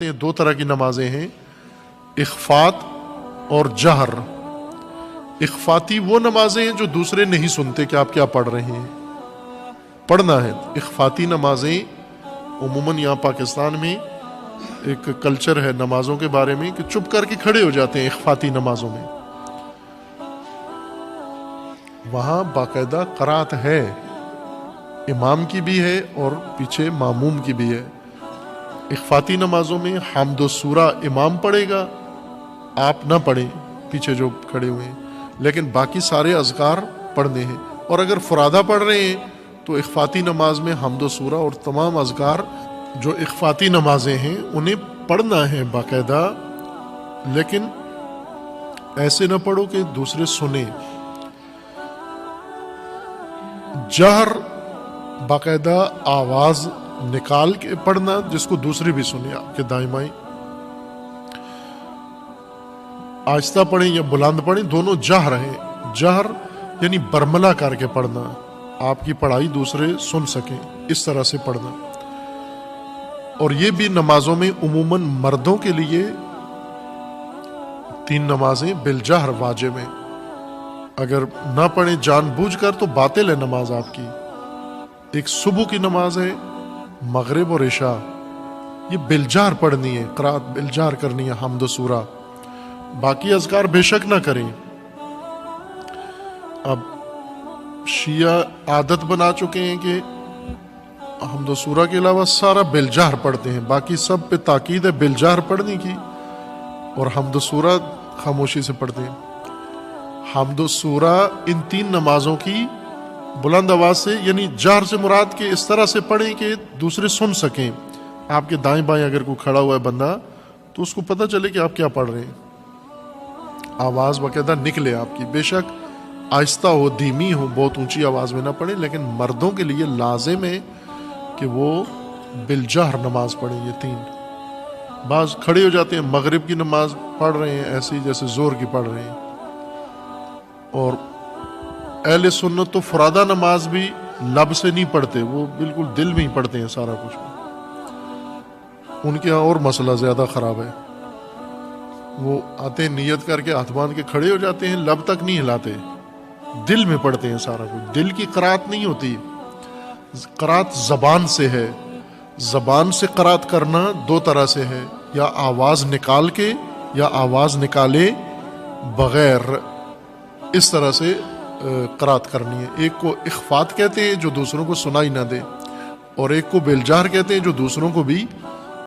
یہ دو طرح کی نمازیں ہیں، اخفات اور جہر۔ اخفاتی وہ نمازیں ہیں جو دوسرے نہیں سنتے کہ آپ کیا پڑھ رہے ہیں، پڑھنا ہے۔ اخفاتی نمازیں عموماً یہاں پاکستان میں ایک کلچر ہے نمازوں کے بارے میں کہ چپ کر کے کھڑے ہو جاتے ہیں اخفاتی نمازوں میں۔ وہاں باقاعدہ قرات ہے، امام کی بھی ہے اور پیچھے ماموم کی بھی ہے۔ اخفاتی نمازوں میں حمد و سورہ امام پڑھے گا، آپ نہ پڑھیں پیچھے جو کھڑے ہوئے ہیں، لیکن باقی سارے اذکار پڑھنے ہیں۔ اور اگر فرادہ پڑھ رہے ہیں تو اخفاتی نماز میں حمد و سورہ اور تمام اذکار جو اخفاتی نمازیں ہیں انہیں پڑھنا ہے باقاعدہ، لیکن ایسے نہ پڑھو کہ دوسرے سنیں۔ جہر باقاعدہ آواز نکال کے پڑھنا جس کو دوسرے بھی سنیں، آپ کے دائیں بائیں، آہستہ پڑھیں یا بلند پڑھیں، دونوں جہر ہیں۔ جہر یعنی برملا کر کے پڑھنا، آپ کی پڑھائی دوسرے سن سکیں، اس طرح سے پڑھنا۔ اور یہ بھی نمازوں میں عموماً مردوں کے لیے 3 نمازیں بالجہر واجب ہیں۔ اگر نہ پڑھیں جان بوجھ کر تو باطل ہے نماز آپ کی۔ ایک صبح کی نماز ہے، مغرب اور عشاء، یہ بالجہر پڑھنی ہے، قرات بالجہر کرنی ہے، حمد و سورہ۔ باقی اذکار بے شک نہ کریں۔ اب شیعہ عادت بنا چکے ہیں کہ حمد و سورہ کے علاوہ سارا بالجہر پڑھتے ہیں، باقی سب پہ تاکید ہے بالجہر پڑھنے کی، اور حمد و سورہ خاموشی سے پڑھتے ہیں۔ حمد و سورہ ان 3 نمازوں کی بلند آواز سے، یعنی جہر سے مراد کہ اس طرح سے پڑھیں کہ دوسرے سن سکیں۔ آپ کے دائیں بائیں اگر کوئی کھڑا ہوا ہے بندہ تو اس کو پتہ چلے کہ آپ کیا پڑھ رہے ہیں، آواز باقاعدہ نکلے آپ کی۔ بے شک آہستہ ہو، دھیمی ہو، بہت اونچی آواز میں نہ پڑھیں، لیکن مردوں کے لیے لازم ہے کہ وہ بالجہر نماز پڑھیں۔ یہ 3 بعض کھڑے ہو جاتے ہیں، مغرب کی نماز پڑھ رہے ہیں ایسی جیسے زور کی پڑھ رہے ہیں، اور اہل سنت تو فرادہ نماز بھی لب سے نہیں پڑھتے، وہ بالکل دل میں ہی پڑھتے ہیں سارا کچھ۔ ان کے ہاں اور مسئلہ زیادہ خراب ہے، وہ آتے ہیں نیت کر کے ہاتھ باندھ کے کھڑے ہو جاتے ہیں، لب تک نہیں ہلاتے، دل میں پڑھتے ہیں سارا کچھ۔ دل کی قرات نہیں ہوتی، قرات زبان سے ہے۔ زبان سے قرات کرنا 2 طرح سے ہے، یا آواز نکال کے یا آواز نکالے بغیر، اس طرح سے قرات کرنی ہے۔ ایک کو اخفات کہتے ہیں جو دوسروں کو سنائی نہ دے، اور ایک کو بالجہر کہتے ہیں جو دوسروں کو بھی